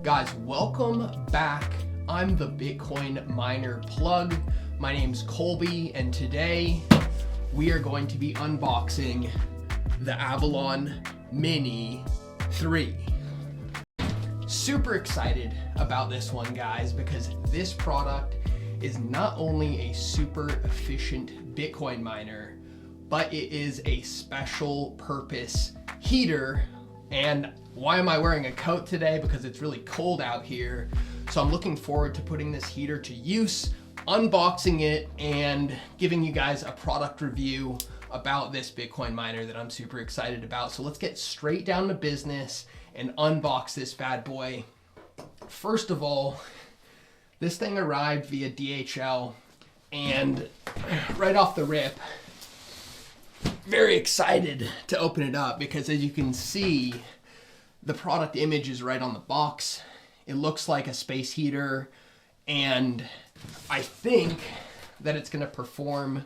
Guys, welcome back. I'm the Bitcoin miner plug. My name's Colby, and today we are going to be unboxing the Avalon Mini 3. Super excited about this one, guys, because this product is not only a super efficient Bitcoin miner, but it is a special purpose heater. And why am I wearing a coat today? Because it's really cold out here. So I'm looking forward to putting this heater to use, unboxing it, and giving you guys a product review about this Bitcoin miner that I'm super excited about. So let's get straight down to business and unbox this bad boy. First of all, this thing arrived via DHL, and right off the rip, very excited to open it up because, as you can see, the product image is right on the box. It looks like a space heater, and I think that it's going to perform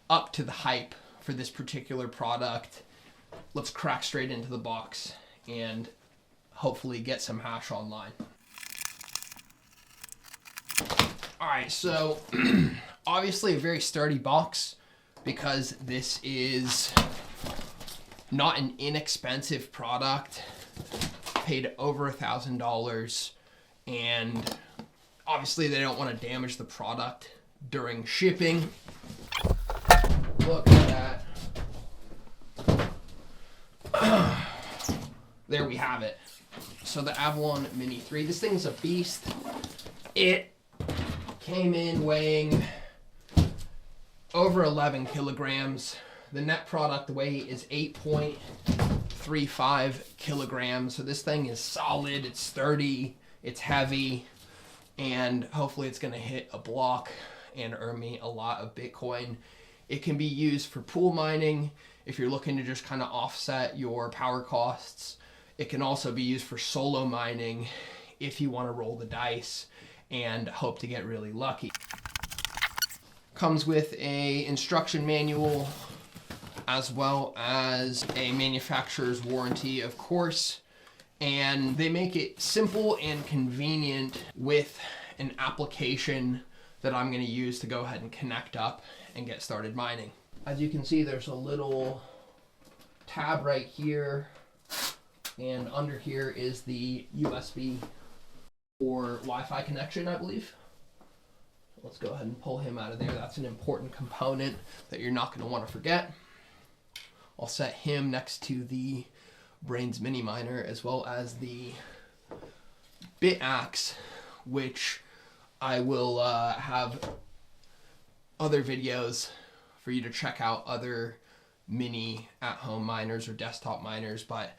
up to the hype for this particular product. Let's crack straight into the box and hopefully get some hash online. All right, so obviously a very sturdy box, because this is not an inexpensive product. Paid over $1,000, and obviously they don't want to damage the product during shipping. Look at that. There we have it. So the Avalon Mini 3, this thing's a beast. It came in weighing over 11 kilograms. The net product weight is 8.35 kilograms. So this thing is solid, it's sturdy, it's heavy, and hopefully it's gonna hit a block and earn me a lot of Bitcoin. It can be used for pool mining if you're looking to just kind of offset your power costs. It can also be used for solo mining if you want to roll the dice and hope to get really lucky. Comes with a instruction manual as well as a manufacturer's warranty, of course, and they make it simple and convenient with an application that I'm going to use to go ahead and connect up and get started mining. As you can see, there's a little tab right here, and under here is the USB or Wi-Fi connection, I believe. Let's go ahead and pull him out of there. That's an important component that you're not going to want to forget. I'll set him next to the Brains Mini Miner, as well as the BitAxe, which I will have other videos for you to check out, other mini at-home miners or desktop miners. But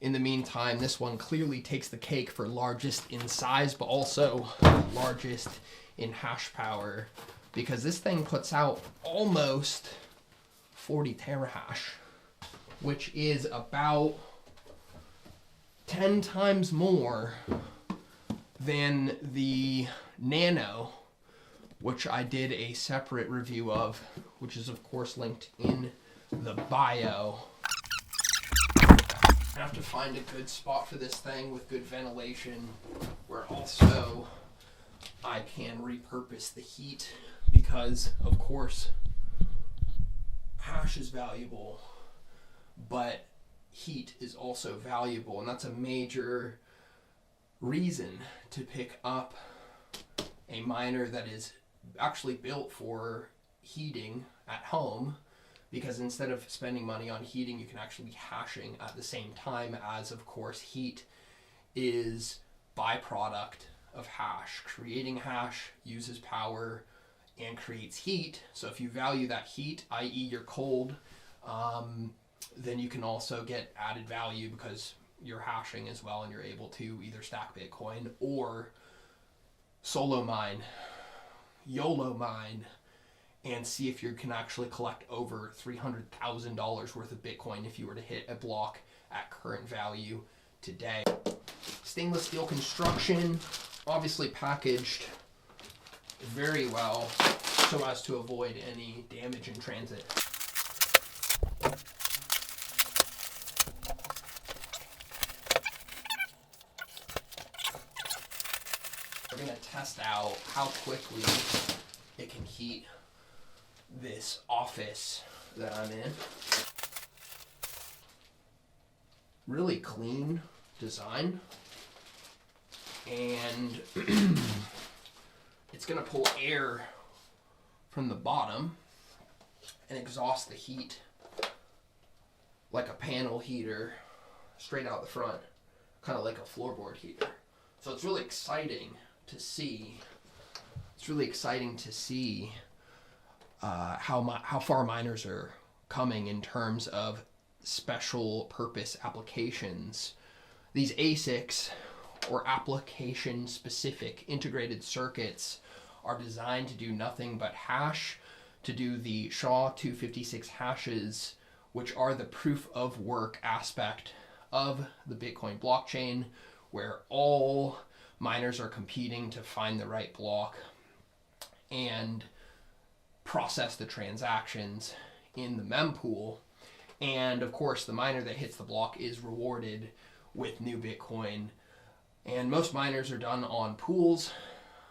in the meantime, this one clearly takes the cake for largest in size, but also largest in hash power, because this thing puts out almost 40 terahash, which is about 10 times more than the Nano, which I did a separate review of, which is of course linked in the bio. I have to find a good spot for this thing with good ventilation, where also I can repurpose the heat, because of course hash is valuable, but heat is also valuable, and that's a major reason to pick up a miner that is actually built for heating at home, because instead of spending money on heating, you can actually be hashing at the same time, as of course heat is byproduct of hash. Creating hash uses power and creates heat. So if you value that heat, i.e. you're cold, then you can also get added value because you're hashing as well, and you're able to either stack Bitcoin or solo mine, YOLO mine, and see if you can actually collect over $300,000 worth of Bitcoin if you were to hit a block at current value today. Stainless steel construction, obviously packaged very well so as to avoid any damage in transit. we're gonna test out how quickly it can heat this office that I'm in. Really clean design, and it's gonna pull air from the bottom and exhaust the heat like a panel heater straight out the front, kind of like a floorboard heater. So it's really exciting to see. How far miners are coming in terms of special purpose applications. These ASICs, or application specific integrated circuits, are designed to do nothing but hash, to do the SHA-256 hashes, which are the proof of work aspect of the Bitcoin blockchain, where all miners are competing to find the right block and process the transactions in the mempool. And of course, the miner that hits the block is rewarded with new Bitcoin. And most miners are done on pools,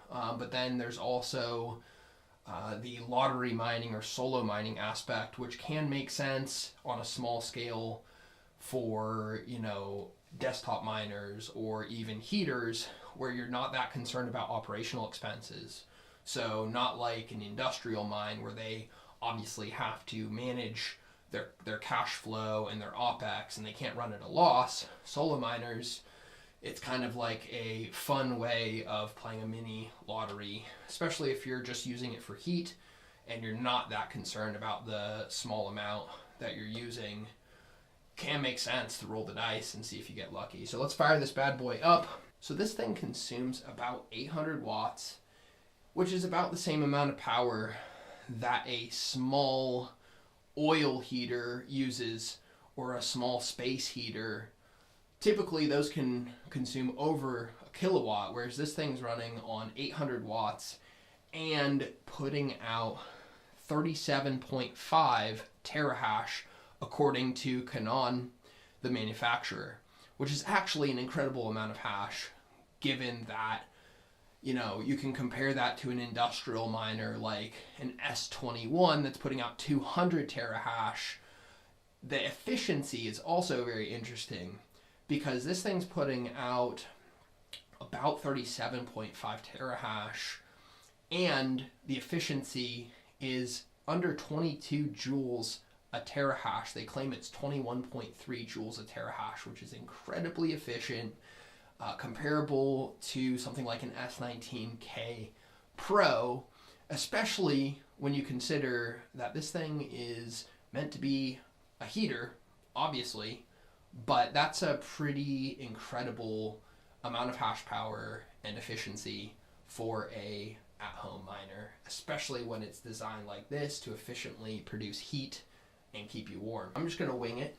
but then there's also the lottery mining or solo mining aspect, which can make sense on a small scale for, desktop miners or even heaters, where you're not that concerned about operational expenses. So not like an industrial mine where they obviously have to manage their cash flow and their OPEX, and they can't run at a loss. Solo miners, it's kind of like a fun way of playing a mini lottery, especially if you're just using it for heat and you're not that concerned about the small amount that you're using. Can make sense to roll the dice and see if you get lucky. So let's fire this bad boy up. So this thing consumes about 800 watts, which is about the same amount of power that a small oil heater uses, or a small space heater. Typically those can consume over a kilowatt, whereas this thing's running on 800 watts and putting out 37.5 terahash according to Canaan, the manufacturer, which is actually an incredible amount of hash, given that you can compare that to an industrial miner like an S21 that's putting out 200 terahash. The efficiency is also very interesting, because this thing's putting out about 37.5 terahash, and the efficiency is under 22 joules a terahash. They claim it's 21.3 joules a terahash, which is incredibly efficient, comparable to something like an S19K Pro, especially when you consider that this thing is meant to be a heater, obviously, but that's a pretty incredible amount of hash power and efficiency for a at-home miner, especially when it's designed like this to efficiently produce heat and keep you warm. I'm just going to wing it.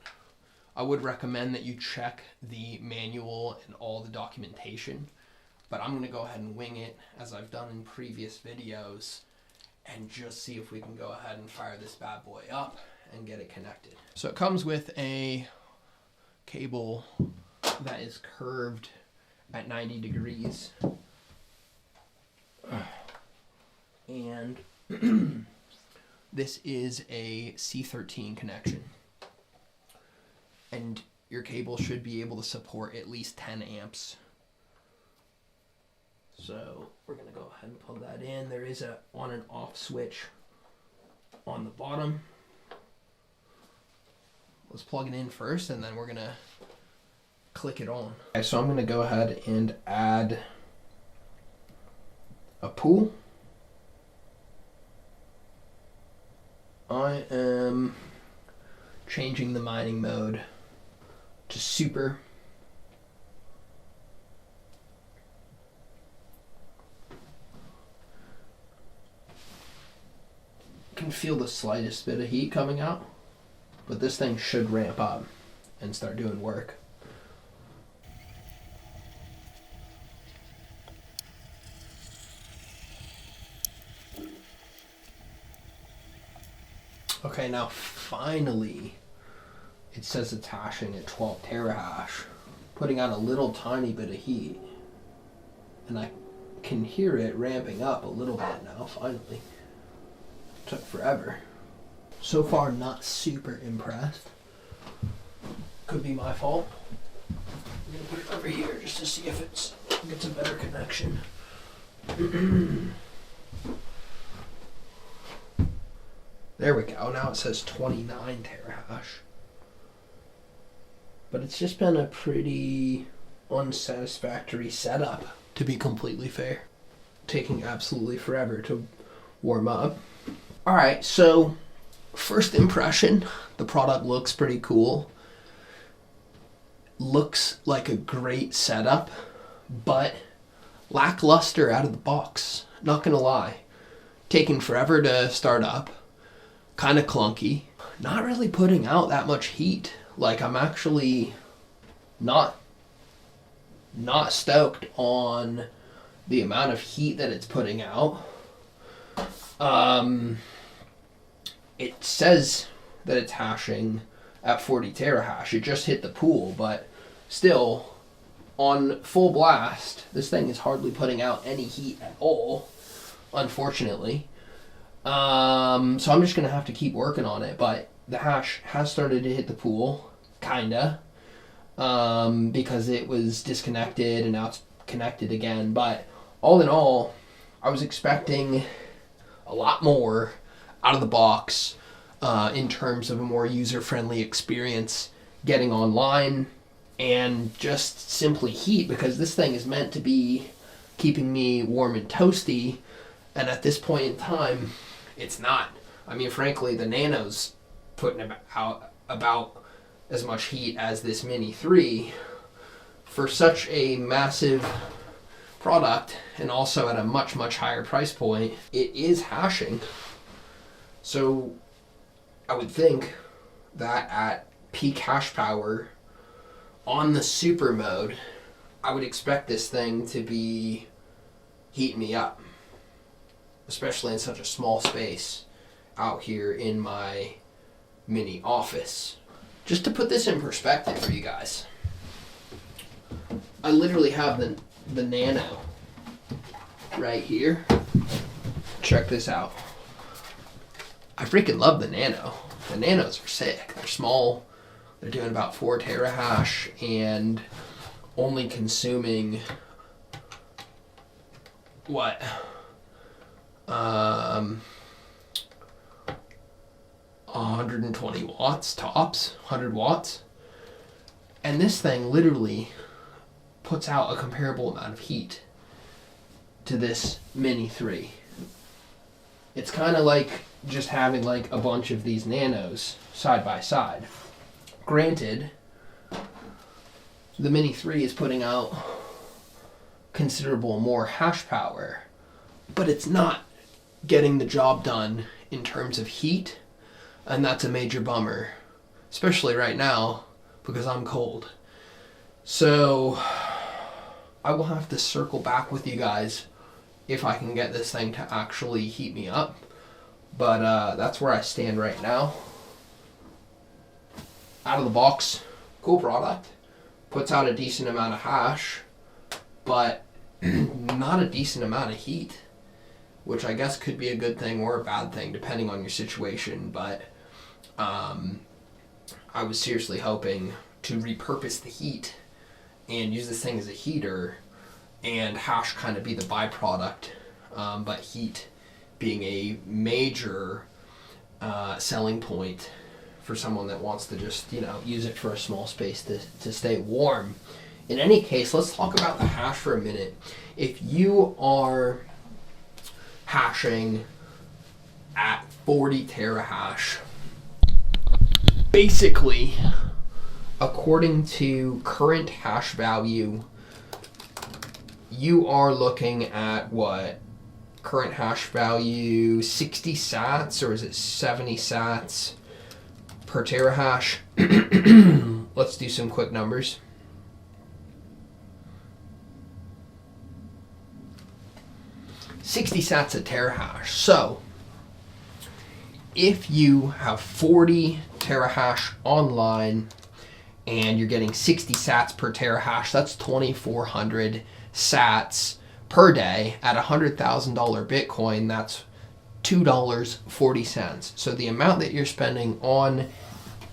I would recommend that you check the manual and all the documentation, but I'm going to go ahead and wing it as I've done in previous videos, and just see if we can go ahead and fire this bad boy up and get it connected. So it comes with a cable that is curved at 90 degrees, and this is a C13 connection, and your cable should be able to support at least 10 amps. So we're going to go ahead and plug that in. There is a on and off switch on the bottom. Let's plug it in first, and then we're going to click it on. Okay, so I'm going to go ahead and add a pool. I am changing the mining mode to super. Can feel the slightest bit of heat coming out, but this thing should ramp up and start doing work. Okay, now finally it says it's hashing at 12 terahash, putting out a little tiny bit of heat, and I can hear it ramping up a little bit now, finally. Took forever. So far, not super impressed. Could be my fault. I'm gonna put it over here just to see if it gets a better connection. There we go. Now it says 29 terahash. But it's just been a pretty unsatisfactory setup, to be completely fair. Taking absolutely forever to warm up. Alright, so first impression, the product looks pretty cool. Looks like a great setup, but lackluster out of the box. Not gonna lie. Taking forever to start up. Kind of clunky. Not really putting out that much heat. Like, I'm actually not stoked on the amount of heat that it's putting out. It says that it's hashing at 40 terahash. It just hit the pool, but still, on full blast, this thing is hardly putting out any heat at all, unfortunately. So I'm just going to have to keep working on it, but the hash has started to hit the pool, kinda, because it was disconnected and now it's connected again. But all in all, I was expecting a lot more out of the box in terms of a more user-friendly experience getting online and just simply heat, because this thing is meant to be keeping me warm and toasty, and at this point in time, it's not. I mean, frankly, the Nano's putting out about as much heat as this Mini 3 for such a massive product, and also at a much, much higher price point. It is hashing. So I would think that at peak hash power on the super mode, I would expect this thing to be heating me up, especially in such a small space out here in my mini office. Just to put this in perspective for you guys, I literally have the Nano right here. Check this out. I freaking love the Nano. The Nanos are sick. They're small. They're doing about 4 terahash and only consuming what? 120 watts tops, 100 watts. And this thing literally puts out a comparable amount of heat to this Mini 3. It's kind of like just having like a bunch of these Nanos side by side. Granted, the Mini 3 is putting out considerable more hash power, but it's not getting the job done in terms of heat, and that's a major bummer, especially right now because I'm cold. So I will have to circle back with you guys if I can get this thing to actually heat me up, but that's where I stand right now. Out of the box, cool product, puts out a decent amount of hash, but not a decent amount of heat, which I guess could be a good thing or a bad thing depending on your situation. But I was seriously hoping to repurpose the heat and use this thing as a heater and hash kind of be the byproduct, but heat being a major selling point for someone that wants to just, use it for a small space to stay warm. In any case, let's talk about the hash for a minute. If you are hashing at 40 terahash, basically, according to current hash value, you are looking at what? Current hash value 60 sats, or is it 70 sats per terahash? Let's do some quick numbers. $60 sats a terahash. So if you have 40 terahash online and you're getting 60 sats per terahash, that's 2,400 sats per day at $100,000 Bitcoin, that's $2.40. So the amount that you're spending on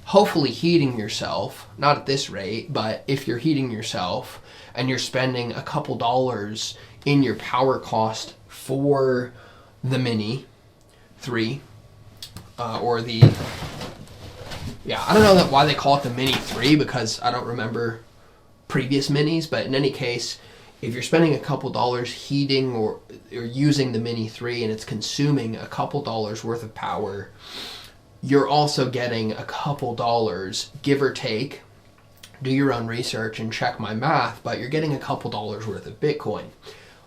hopefully heating yourself, not at this rate, but if you're heating yourself and you're spending a couple dollars in your power cost for the Mini 3, or the, I don't know why they call it the Mini 3, because I don't remember previous Minis, but in any case, if you're spending a couple dollars heating or using the Mini 3 and it's consuming a couple dollars worth of power, you're also getting a couple dollars, give or take. Do your own research and check my math, but you're getting a couple dollars worth of Bitcoin.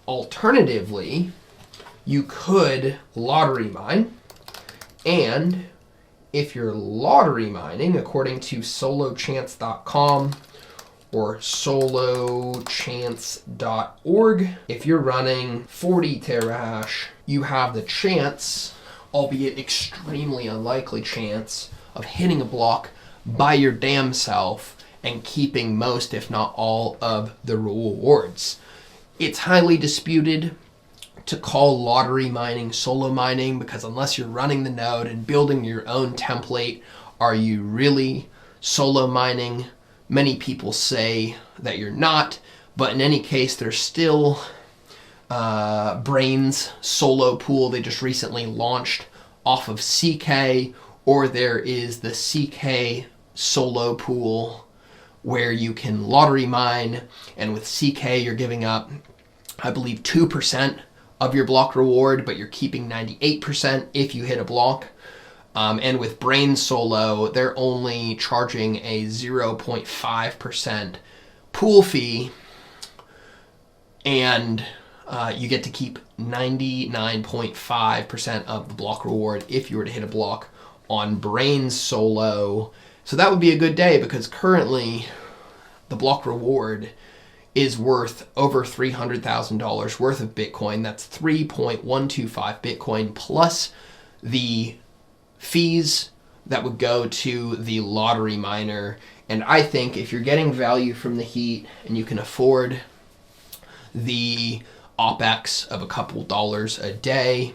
Alternatively, you could lottery mine, and if you're lottery mining, according to solochance.com or solochance.org, if you're running 40 terahash, you have the chance, albeit extremely unlikely chance, of hitting a block by your damn self and keeping most, if not all, of the rewards. It's highly disputed to call lottery mining solo mining, because unless you're running the node and building your own template, are you really solo mining? Many people say that you're not, but in any case, there's still Brain's solo pool they just recently launched off of CK, or there is the CK solo pool where you can lottery mine, and with CK you're giving up, I believe, 2% of your block reward, but you're keeping 98% if you hit a block. And with Brain Solo, they're only charging a 0.5% pool fee, and you get to keep 99.5% of the block reward if you were to hit a block on Brain Solo. So that would be a good day, because currently the block reward is worth over $300,000 worth of Bitcoin. That's 3.125 Bitcoin plus the fees that would go to the lottery miner. And I think if you're getting value from the heat and you can afford the OpEx of a couple dollars a day,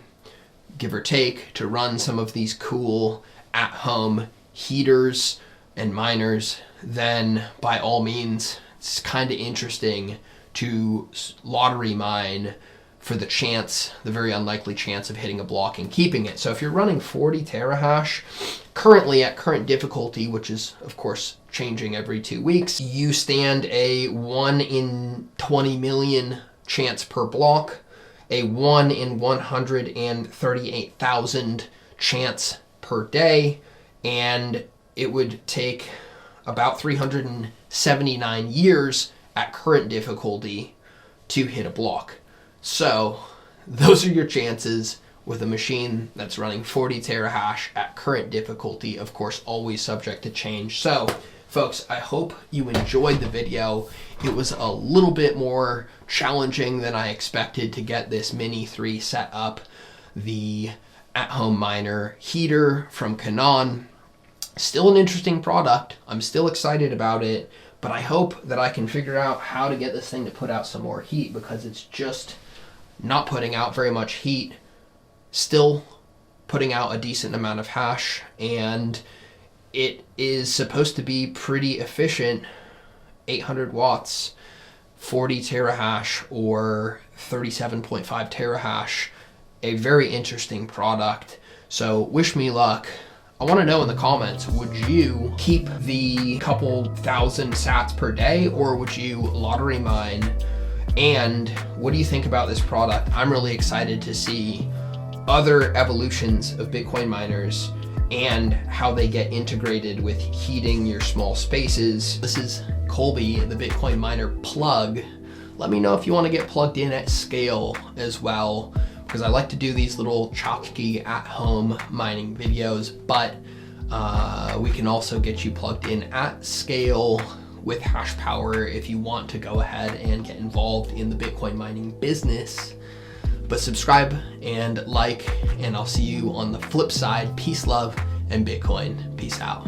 give or take, to run some of these cool at-home heaters and miners, then by all means, it's kind of interesting to lottery mine for the chance, the very unlikely chance of hitting a block and keeping it. So if you're running 40 terahash, currently at current difficulty, which is of course changing every 2 weeks, you stand a 1 in 20 million chance per block, a 1 in 138,000 chance per day, and it would take about 379 years at current difficulty to hit a block. So those are your chances with a machine that's running 40 terahash at current difficulty, of course always subject to change. So folks, I hope you enjoyed the video. It was a little bit more challenging than I expected to get this Mini 3 set up. The at-home miner heater from Canaan, still an interesting product. I'm still excited about it, but I hope that I can figure out how to get this thing to put out some more heat, because it's just not putting out very much heat, still putting out a decent amount of hash, and it is supposed to be pretty efficient, 800 watts, 40 terahash or 37.5 terahash, a very interesting product. So wish me luck. I want to know in the comments, would you keep the couple thousand sats per day, or would you lottery mine? And what do you think about this product? I'm really excited to see other evolutions of Bitcoin miners and how they get integrated with heating your small spaces. This is Colby, the Bitcoin Miner Plug. Let me know if you want to get plugged in at scale as well, because I like to do these little tchotchke at-home mining videos, but we can also get you plugged in at scale with hash power if you want to go ahead and get involved in the Bitcoin mining business. But subscribe and like, and I'll see you on the flip side. Peace, love, and Bitcoin. Peace out.